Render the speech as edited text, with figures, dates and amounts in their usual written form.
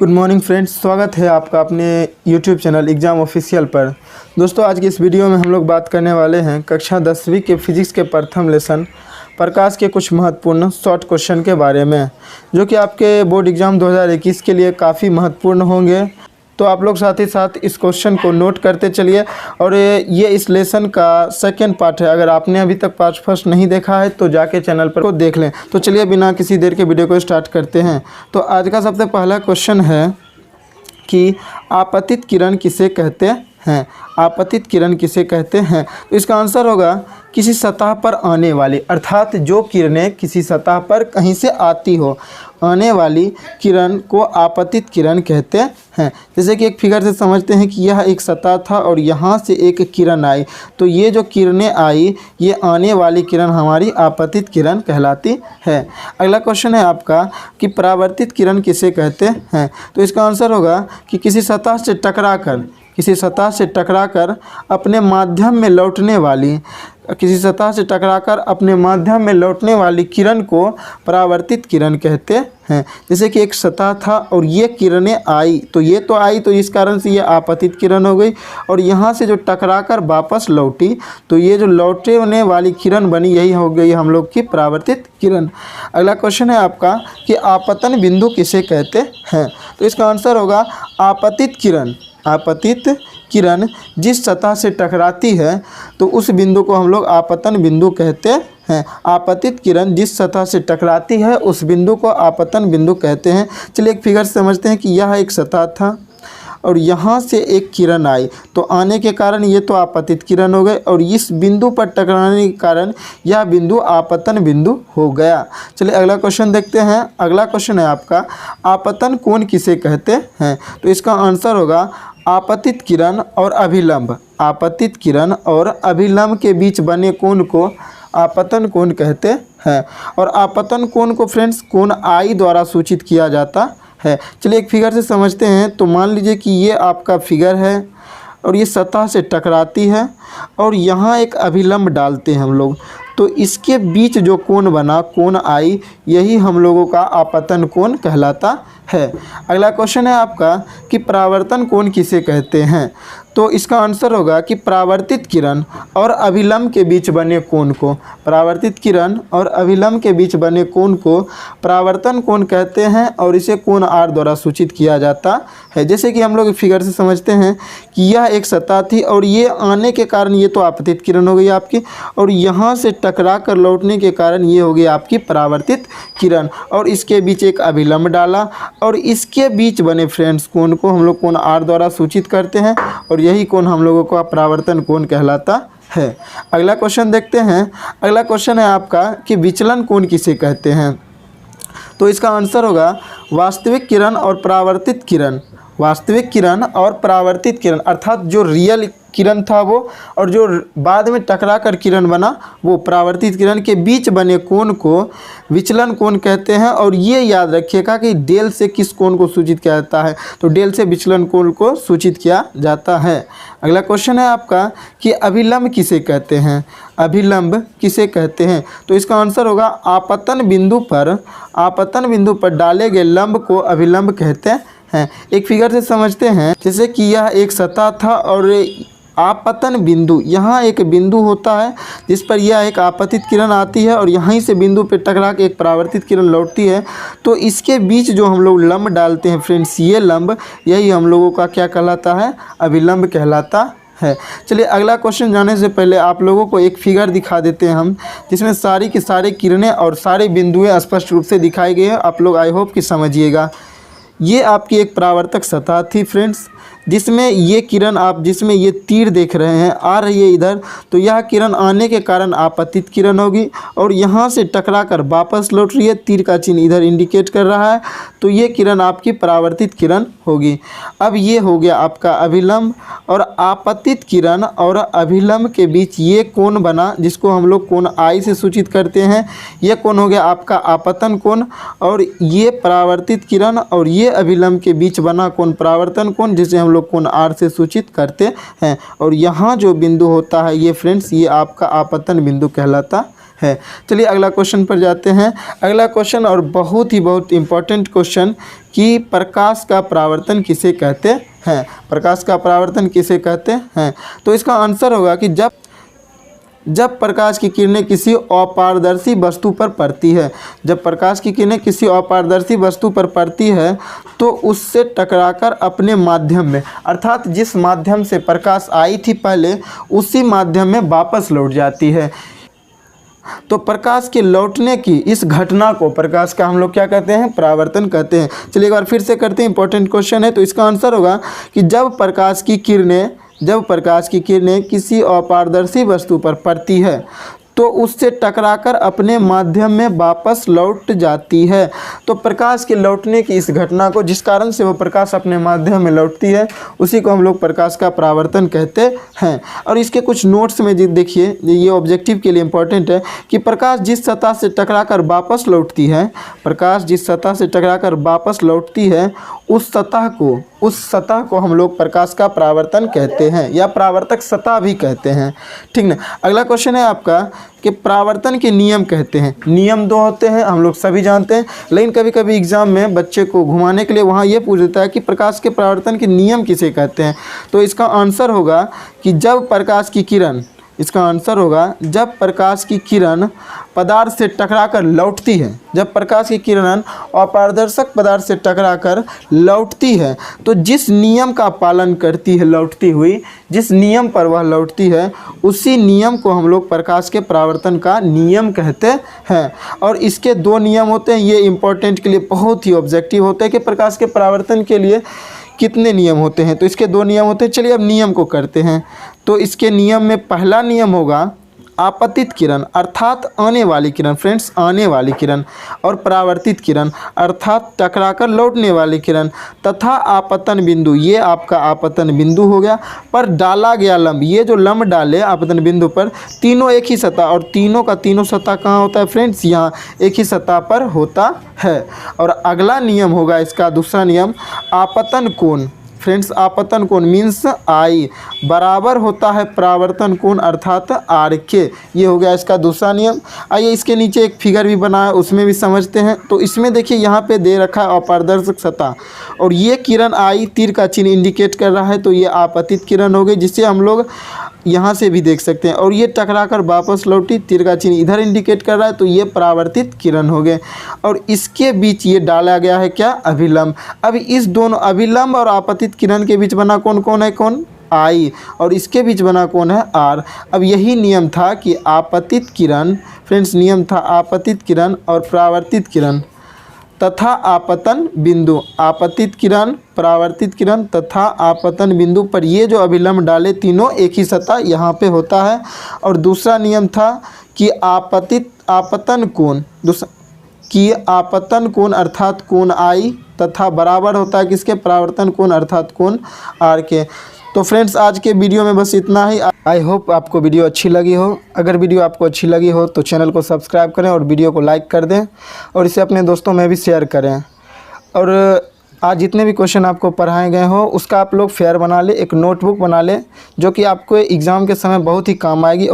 Good morning friends, स्वागत है आपका अपने यूट्यूब चैनल एग्ज़ाम ऑफिशियल पर। दोस्तों, आज की इस वीडियो में हम लोग बात करने वाले हैं कक्षा 10वीं के फिजिक्स के प्रथम लेसन प्रकाश के कुछ महत्वपूर्ण शॉर्ट क्वेश्चन के बारे में, जो कि आपके बोर्ड एग्ज़ाम 2021 के लिए काफ़ी महत्वपूर्ण होंगे। तो आप लोग साथ ही साथ इस क्वेश्चन को नोट करते चलिए। और ये इस लेसन का सेकेंड पार्ट है। अगर आपने अभी तक पार्ट फर्स्ट नहीं देखा है तो जाके चैनल पर को देख लें। तो चलिए बिना किसी देर के वीडियो को स्टार्ट करते हैं। तो आज का सबसे पहला क्वेश्चन है कि आपतित किरण किसे कहते हैं। आपतित किरण किसे कहते हैं? तो इसका आंसर होगा किसी सतह पर आने वाली, अर्थात जो किरणें किसी सतह पर कहीं से आती हो, आने वाली किरण को आपतित किरण कहते हैं। जैसे कि एक फिगर से समझते हैं कि यह एक सतह था और यहाँ से एक किरण आई, तो ये जो किरणें आई ये आने वाली किरण हमारी आपतित किरण कहलाती है। अगला क्वेश्चन है आपका कि परावर्तित किरण किसे कहते हैं। तो इसका आंसर होगा कि किसी सतह से टकराकर अपने माध्यम में लौटने वाली किरण को परावर्तित किरण कहते हैं। जैसे कि एक सतह था और ये किरणें आई, तो ये तो आई, तो इस कारण से ये आपतित किरण हो गई। और यहाँ से जो टकराकर वापस लौटी, तो ये जो लौटने वाली किरण बनी, यही हो गई हम लोग की परावर्तित किरण। अगला क्वेश्चन है आपका कि आपतन बिंदु किसे कहते हैं। तो इसका आंसर होगा आपतित किरण जिस सतह से टकराती है तो उस बिंदु को हम लोग आपतन बिंदु कहते हैं। आपतित किरण जिस सतह से टकराती है उस बिंदु को आपतन बिंदु कहते हैं। चलिए एक फिगर समझते हैं कि यह एक सतह था और यहाँ से एक किरण आई, तो आने के कारण ये तो आपतित किरण हो गए और इस बिंदु पर टकराने के कारण यह बिंदु आपतन बिंदु हो गया। चलिए अगला क्वेश्चन देखते हैं। अगला क्वेश्चन है आपका आपतन कोण किसे कहते हैं। तो इसका आंसर होगा आपतित किरण और अभिलंब। आपतित किरण और अभिलंब के बीच बने कोण को आपतन कोण कहते हैं। और आपतन कोण को फ्रेंड्स कोण आई द्वारा सूचित किया जाता है। चलिए एक फिगर से समझते हैं। तो मान लीजिए कि ये आपका फिगर है और ये सतह से टकराती है और यहाँ एक अभिलंब डालते हैं हम लोग, तो इसके बीच जो कोण बना, कोण आई, यही हम लोगों का आपतन कोण कहलाता है। अगला क्वेश्चन है आपका कि परावर्तन कोण किसे कहते हैं। तो इसका आंसर होगा कि परावर्तित किरण और अभिलंब के बीच बने कोण को, परावर्तित किरण और अभिलंब के बीच बने कोण को परावर्तन कोण कहते हैं और इसे कोण R द्वारा सूचित किया जाता है। जैसे कि हम लोग फिगर से समझते हैं कि यह एक सतह थी और ये आने के कारण ये तो आपतित किरण हो गई आपकी, और यहाँ से टकरा कर लौटने के कारण ये हो गई आपकी परावर्तित किरण, और इसके बीच एक अभिलंब डाला और इसके बीच बने फ्रेंड्स कोण को हम लोग कोण R द्वारा सूचित करते हैं और यही कोण हम लोगों का परावर्तन कोण कहलाता है। अगला क्वेश्चन देखते हैं। अगला क्वेश्चन है आपका कि विचलन कोण किसे कहते हैं। तो इसका आंसर होगा वास्तविक किरण और परावर्तित किरण। वास्तविक किरण और परावर्तित किरण, अर्थात जो रियल किरण था वो और जो बाद में टकरा कर किरण बना वो परावर्तित किरण के बीच बने कोण को विचलन कोण कहते हैं। और ये याद रखिएगा कि डेल से किस कोण को सूचित किया जाता है, तो डेल से विचलन कोण को सूचित किया जाता है। अगला क्वेश्चन है आपका कि अभिलंब किसे कहते हैं। अभिलंब किसे कहते हैं। तो इसका आंसर होगा आपतन बिंदु पर डाले गए लंब को अभिलंब कहते हैं। एक फिगर से समझते हैं। जैसे कि यह एक सतह था और आपतन बिंदु, यहाँ एक बिंदु होता है जिस पर यह एक आपतित किरण आती है और यहीं से बिंदु पे टकरा के एक परावर्तित किरण लौटती है, तो इसके बीच जो हम लोग लंब डालते हैं फ्रेंड्स, ये लंब, यही हम लोगों का क्या कहलाता है, अभिलंब कहलाता है। चलिए अगला क्वेश्चन जाने से पहले आप लोगों को एक फिगर दिखा देते हैं हम, जिसमें सारी की सारी किरणें और सारे बिंदुएं स्पष्ट रूप से दिखाई गई हैं। आप लोग आई होप कि समझिएगा। ये आपकी एक परावर्तक सतह थी फ्रेंड्स, जिसमें ये किरण जिसमें ये तीर देख रहे हैं आ रही है इधर, तो यह किरण आने के कारण आपतित किरण होगी और यहाँ से टकरा कर वापस लौट रही है, तीर का चिन्ह इधर इंडिकेट कर रहा है, तो ये किरण आपकी परावर्तित किरण होगी। अब ये हो गया आपका अभिलंब, और आपतित किरण और अभिलंब के बीच ये कोण बना जिसको हम लोग कोण I से सूचित करते हैं। यह कोण हो गया आपका आपतन कोण, और ये परावर्तित किरण और ये अभिलंब के बीच बना कोण परावर्तन कोण, जिसे हम लोग कोण R से सूचित करते हैं। और यहाँ जो बिंदु होता है ये फ्रेंड्स, ये आपका आपतन बिंदु कहलाता है। चलिए अगला क्वेश्चन पर जाते हैं। अगला क्वेश्चन और बहुत इम्पोर्टेंट क्वेश्चन कि प्रकाश का परावर्तन किसे कहते हैं। प्रकाश का परावर्तन किसे कहते हैं? तो इसका आंसर होगा कि जब प्रकाश की किरणें किसी अपारदर्शी वस्तु पर पड़ती है, जब प्रकाश की किरणें किसी अपारदर्शी वस्तु पर पड़ती है तो उससे टकराकर अपने माध्यम में, अर्थात जिस माध्यम से प्रकाश आई थी पहले, उसी माध्यम में वापस लौट जाती है। तो प्रकाश के लौटने की इस घटना को प्रकाश का हम लोग क्या कहते हैं? परावर्तन कहते हैं। चलिए एक बार फिर से करते हैं, इंपॉर्टेंट क्वेश्चन है। तो इसका आंसर होगा कि जब प्रकाश की किरणें किसी अपारदर्शी वस्तु पर पड़ती है तो उससे टकराकर अपने माध्यम में वापस लौट जाती है। तो प्रकाश के लौटने की इस घटना को, जिस कारण से वो प्रकाश अपने माध्यम में लौटती है, उसी को हम लोग प्रकाश का परावर्तन कहते हैं। और इसके कुछ नोट्स में देखिए, ये ऑब्जेक्टिव के लिए इम्पोर्टेंट है कि प्रकाश जिस सतह से टकराकर वापस लौटती है, प्रकाश जिस सतह से टकराकर वापस लौटती है, उस सतह को हम लोग प्रकाश का परावर्तन कहते हैं या परावर्तक सतह भी कहते हैं। ठीक ना। अगला क्वेश्चन है आपका कि परावर्तन के नियम कहते हैं। नियम 2 होते हैं, हम लोग सभी जानते हैं, लेकिन कभी कभी एग्जाम में बच्चे को घुमाने के लिए वहाँ ये पूछ देता है कि प्रकाश के परावर्तन के नियम किसे कहते हैं। तो इसका आंसर होगा कि जब प्रकाश की किरण पदार्थ से टकराकर लौटती है, जब प्रकाश की किरण अपारदर्शक पदार्थ से टकराकर लौटती है, तो जिस नियम का पालन करती है लौटती हुई, जिस नियम पर वह लौटती है, उसी नियम को हम लोग प्रकाश के परावर्तन का नियम कहते हैं। और इसके 2 नियम होते हैं, ये इम्पोर्टेंट के लिए बहुत ही ऑब्जेक्टिव होते हैं कि प्रकाश के परावर्तन के लिए कितने नियम होते हैं। तो इसके 2 नियम होते हैं। चलिए अब नियम को करते हैं। तो इसके नियम में पहला नियम होगा आपतित किरण अर्थात आने वाली किरण, फ्रेंड्स आने वाली किरण, और परावर्तित किरण अर्थात टकराकर लौटने वाली किरण, तथा आपतन बिंदु, ये आपका आपतन बिंदु हो गया, पर डाला गया लंब, ये जो लंब डाले आपतन बिंदु पर, तीनों एक ही सतह, और तीनों का तीनों सतह कहाँ होता है फ्रेंड्स? यहाँ एक ही सतह पर होता है। और अगला नियम होगा इसका दूसरा नियम, आपतन कोण। फ्रेंड्स आपतन कोण मीन्स आई बराबर होता है परावर्तन कोण अर्थात आर के। ये हो गया इसका दूसरा नियम। आइए इसके नीचे एक फिगर भी बना है, उसमें भी समझते हैं। तो इसमें देखिए यहाँ पे दे रखा है अपारदर्शक सतह, और ये किरण आई तीर का चिन्ह इंडिकेट कर रहा है, तो ये आपतित किरण हो गई, जिसे हम लोग यहाँ से भी देख सकते हैं। और ये टकराकर वापस लौटी, तीर का चिन्ह इधर इंडिकेट कर रहा है, तो ये परावर्तित किरण हो गए। और इसके बीच ये डाला गया है क्या? अभिलंब। अब इस दोनों अभिलंब और आपतित किरण के बीच बना कौन है? कौन? आई। और इसके बीच बना कौन है? आर। अब यही नियम था कि आपतित किरण, फ्रेंड्स नियम था आपतित किरण और परावर्तित किरण तथा आपतन बिंदु, आपतित किरण, परावर्तित किरण तथा आपतन बिंदु पर ये जो अभिलंब डाले तीनों एक ही सतह यहाँ पे होता है। और दूसरा नियम था कि आपतन कोण अर्थात कोण आई तथा बराबर होता है किसके? परावर्तन कोण अर्थात कोण आर के। तो फ्रेंड्स आज के वीडियो में बस इतना ही। आई होप आपको वीडियो अच्छी लगी हो। अगर वीडियो आपको अच्छी लगी हो तो चैनल को सब्सक्राइब करें और वीडियो को लाइक कर दें, और इसे अपने दोस्तों में भी शेयर करें। और आज जितने भी क्वेश्चन आपको पढ़ाए गए हो उसका आप लोग फेयर बना ले, एक नोटबुक बना ले, जो कि आपको एग्ज़ाम के समय बहुत ही काम आएगी।